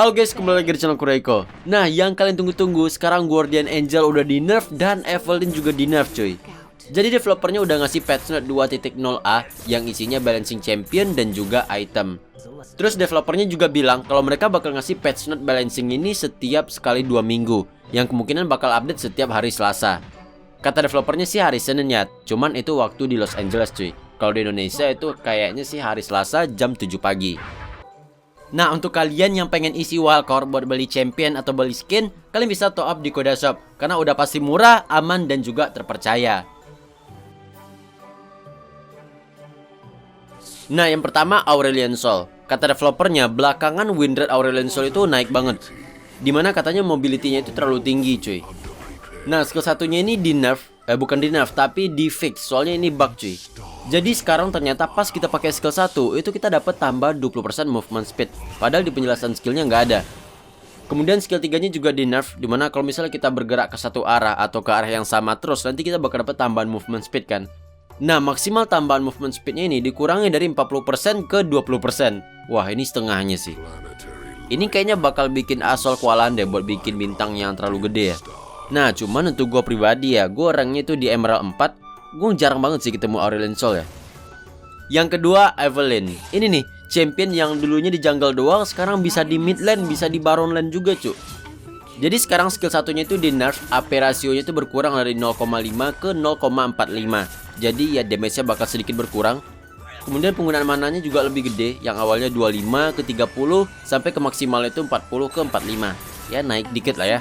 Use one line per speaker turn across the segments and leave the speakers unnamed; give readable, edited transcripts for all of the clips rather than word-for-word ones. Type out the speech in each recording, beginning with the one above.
Halo guys, kembali lagi di channel Kuraiko. Nah, yang kalian tunggu-tunggu, sekarang Guardian Angel udah di nerf dan Evelyn juga di nerf cuy. Jadi developernya udah ngasih patch note 2.0a yang isinya balancing champion dan juga item. Terus developernya juga bilang kalau mereka bakal ngasih patch note balancing ini setiap sekali 2 minggu, yang kemungkinan bakal update setiap hari Selasa. Kata developernya sih hari Senin ya, cuman itu waktu di Los Angeles cuy. Kalau di Indonesia itu kayaknya sih hari Selasa jam 7 pagi. Nah, untuk kalian yang pengen isi wildcard buat beli champion atau beli skin, kalian bisa top up di Koda Shop karena udah pasti murah, aman, dan juga terpercaya. Nah, yang pertama Aurelion Sol. Kata developernya, belakangan win rate Aurelion Sol itu naik banget, dimana katanya mobility-nya itu terlalu tinggi cuy. Nah, skill satunya ini di nerf, bukan di nerf tapi di fix, soalnya ini bug cuy. Jadi sekarang ternyata pas kita pakai skill 1 itu kita dapat tambah 20% movement speed, padahal di penjelasan skillnya nggak ada. Kemudian skill 3-nya juga di nerf, dimana kalau misalnya kita bergerak ke satu arah atau ke arah yang sama terus, nanti kita bakal dapat tambahan movement speed kan. Nah, maksimal tambahan movement speednya ini dikurangi dari 40% ke 20%. Wah, ini setengahnya sih. Ini kayaknya bakal bikin asal kewalahan deh buat bikin bintang yang terlalu gede ya. Nah, cuman untuk gue pribadi ya, gue orangnya itu di Emerald 4, gue jarang banget sih ketemu Aurelion Sol ya. Yang kedua, Evelyn. Ini nih, champion yang dulunya di jungle doang, sekarang bisa di mid lane, bisa di baron lane juga cu. Jadi sekarang skill satunya itu di nerf, AP rasionya itu berkurang dari 0,5 ke 0,45. Jadi ya damage-nya bakal sedikit berkurang. Kemudian penggunaan mananya juga lebih gede, yang awalnya 25 ke 30 sampai ke maksimalnya itu 40 ke 45. Ya naik dikit lah ya.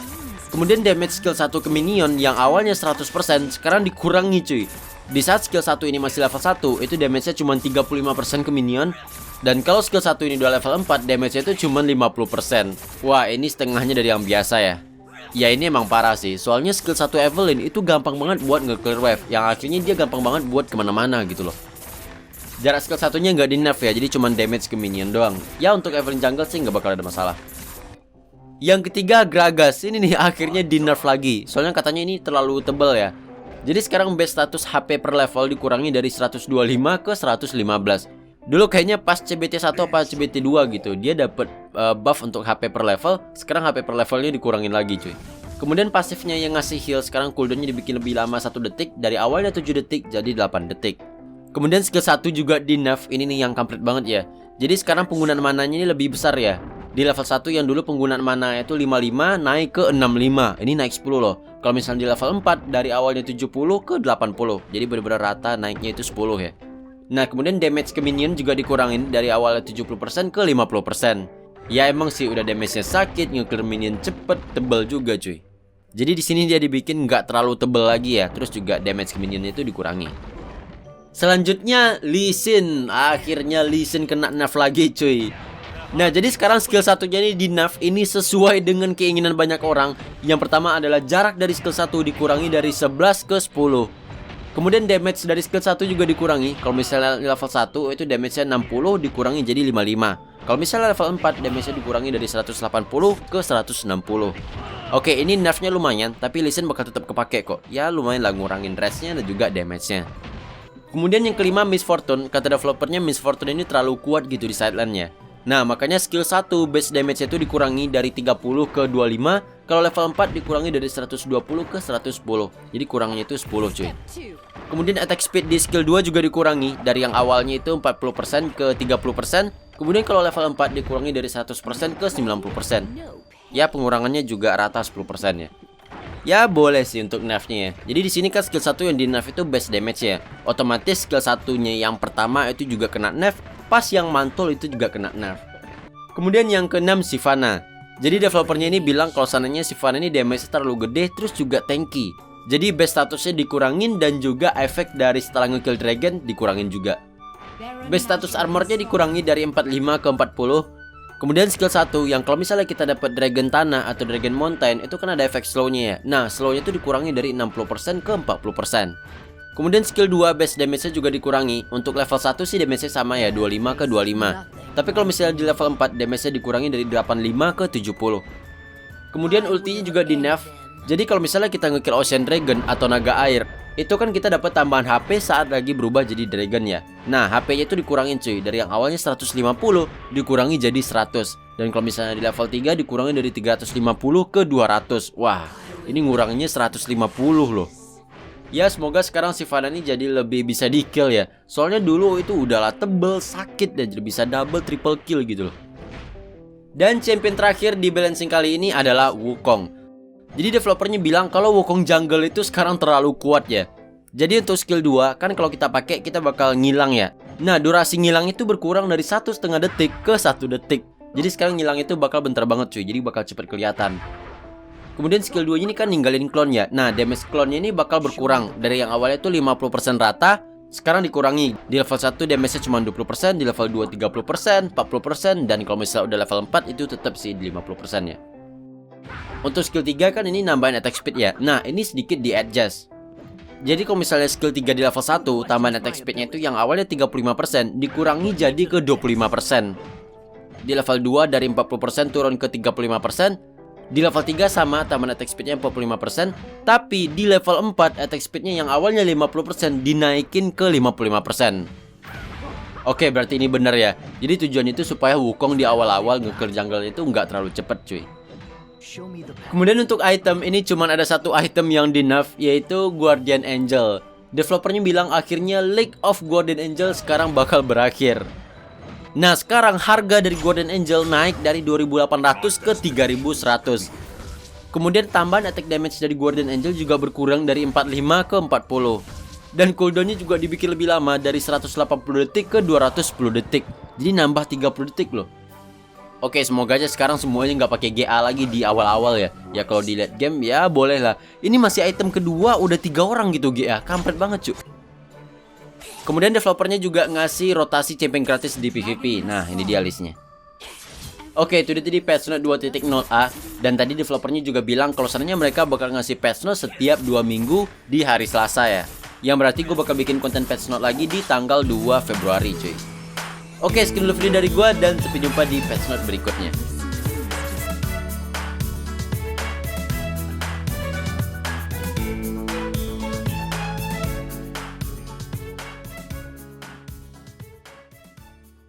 Kemudian damage skill 1 ke minion yang awalnya 100% sekarang dikurangi cuy. Di saat skill 1 ini masih level 1, itu damage-nya cuma 35% ke minion. Dan kalau skill 1 ini udah level 4, damage-nya itu cuma 50%. Wah, ini setengahnya dari yang biasa ya. Ya ini emang parah sih, soalnya skill 1 Evelyn itu gampang banget buat nge-clear wave, yang akhirnya dia gampang banget buat kemana-mana gitu loh. Jarak skill satunya nggak di nerf ya, jadi cuma damage ke minion doang. Ya untuk Evelyn jungle sih nggak bakal ada masalah. Yang ketiga Gragas, ini nih akhirnya di nerf lagi, soalnya katanya ini terlalu tebal ya. Jadi sekarang base status HP per level dikurangi dari 125 ke 115. Dulu kayaknya pas CBT 1 apa CBT 2 gitu, dia dapat buff untuk HP per level. Sekarang HP per levelnya dikurangin lagi cuy. Kemudian pasifnya yang ngasih heal sekarang cooldownnya dibikin lebih lama 1 detik, dari awalnya 7 detik jadi 8 detik. Kemudian skill 1 juga di nerf, ini nih yang kampret banget ya. Jadi sekarang penggunaan mananya ini lebih besar ya. Di level 1 yang dulu penggunaan mana itu 55 naik ke 65. Ini naik 10 loh. Kalau misalnya di level 4 dari awalnya 70 ke 80. Jadi benar-benar rata naiknya itu 10 ya. Nah, kemudian damage ke minion juga dikurangin dari awalnya 70% ke 50%. Ya emang sih udah damage-nya sakit, nge-clear minion cepet, tebel juga cuy. Jadi di sini dia dibikin nggak terlalu tebel lagi ya. Terus juga damage ke minion itu dikurangi. Selanjutnya Lee Sin. Akhirnya Lee Sin kena nerf lagi cuy. Nah, jadi sekarang skill satunya ini di nerf, ini sesuai dengan keinginan banyak orang. Yang pertama adalah jarak dari skill 1 dikurangi dari 11 ke 10. Kemudian damage dari skill 1 juga dikurangi. Kalau misalnya level 1 itu damage-nya 60 dikurangi jadi 55. Kalau misalnya level 4 damage-nya dikurangi dari 180 ke 160. Oke, ini nerfnya lumayan, tapi Lee Sin bakal tetap kepake kok. Ya lumayan lah ngurangin rest-nya dan juga damage-nya. Kemudian yang kelima Miss Fortune. Kata developernya Miss Fortune ini terlalu kuat gitu di sideline-nya. Nah, makanya skill 1 base damage itu dikurangi dari 30 ke 25. Kalau level 4 dikurangi dari 120 ke 110. Jadi kurangnya itu 10 cuy. Kemudian attack speed di skill 2 juga dikurangi dari yang awalnya itu 40% ke 30%. Kemudian kalau level 4 dikurangi dari 100% ke 90%. Ya pengurangannya juga rata 10% ya. Ya boleh sih untuk nerfnya ya. Jadi di sini kan skill 1 yang di nerf itu base damage ya. Otomatis skill satunya yang pertama itu juga kena nerf. Pas yang mantul itu juga kena nerf. Kemudian yang keenam Sivana. Jadi developernya ini bilang kalau sananya Sivana ini damage terlalu gede, terus juga tanky. Jadi base statusnya dikurangin dan juga efek dari setelah ngekill dragon dikurangin juga. Base status armornya dikurangi dari 45 ke 40. Kemudian skill 1 yang kalau misalnya kita dapat dragon tanah atau dragon mountain itu kan ada efek slownya ya. Nah slownya itu dikurangi dari 60% ke 40%. Kemudian skill 2 base damage-nya juga dikurangi. Untuk level 1 sih damage-nya sama ya, 25 ke 25. Tapi kalau misalnya di level 4 damage-nya dikurangi dari 85 ke 70. Kemudian ultinya juga di nerf. Jadi kalau misalnya kita ngekill Ocean Dragon atau naga air, itu kan kita dapat tambahan HP saat lagi berubah jadi dragon ya. Nah HP-nya itu dikurangin cuy, dari yang awalnya 150 dikurangi jadi 100. Dan kalau misalnya di level 3 dikurangi dari 350 ke 200. Wah, ini nguranginnya 150 loh. Ya semoga sekarang si Vanna ini jadi lebih bisa di kill ya. Soalnya dulu itu udahlah tebel, sakit, dan jadi bisa double triple kill gitu loh. Dan champion terakhir di balancing kali ini adalah Wukong. Jadi developernya bilang kalau Wukong jungle itu sekarang terlalu kuat ya. Jadi untuk skill 2 kan kalau kita pakai kita bakal ngilang ya. Nah durasi ngilang itu berkurang dari 1,5 detik ke 1 detik. Jadi sekarang ngilang itu bakal bentar banget cuy. Jadi bakal cepet kelihatan. Kemudian skill 2 ini kan ninggalin clone ya. Nah damage clone-nya ini bakal berkurang. Dari yang awalnya itu 50% rata, sekarang dikurangi. Di level 1 damage-nya cuma 20%, di level 2 30%, 40%, dan kalau misalnya udah level 4 itu tetap sih 50% ya. Untuk skill 3 kan ini nambahin attack speed ya. Nah ini sedikit di adjust. Jadi kalau misalnya skill 3 di level 1, tambahan attack speed-nya itu yang awalnya 35%, dikurangi jadi ke 25%. Di level 2 dari 40% turun ke 35%. Di level 3 sama, tambahan attack speednya 45%. Tapi di level 4 attack speednya yang awalnya 50% dinaikin ke 55%. Oke berarti ini bener ya. Jadi tujuan itu supaya Wukong di awal-awal nge-clear jungle itu nggak terlalu cepet cuy. Kemudian untuk item ini cuman ada satu item yang di nerf, yaitu Guardian Angel. Developernya bilang akhirnya League of Guardian Angel sekarang bakal berakhir. Nah sekarang harga dari Guardian Angel naik dari 2.800 ke 3.100. Kemudian tambahan attack damage dari Guardian Angel juga berkurang dari 45 ke 40. Dan cooldownnya juga dibikin lebih lama dari 180 detik ke 210 detik. Jadi nambah 30 detik loh. Oke semoga aja sekarang semuanya nggak pakai GA lagi di awal-awal ya. Ya kalau di late game ya boleh lah. Ini masih item kedua udah 3 orang gitu GA. Kampret banget cuy. Kemudian developernya juga ngasih rotasi champion gratis di PvP. Nah ini dia listnya. Oke itu dia tadi patch note 2.0a. Dan tadi developernya juga bilang kalau sebenarnya mereka bakal ngasih patch note setiap 2 minggu di hari Selasa ya. Yang berarti gue bakal bikin konten patch note lagi di tanggal 2 Februari cuy. Oke sekian dulu video dari gue dan sampai jumpa di patch note berikutnya.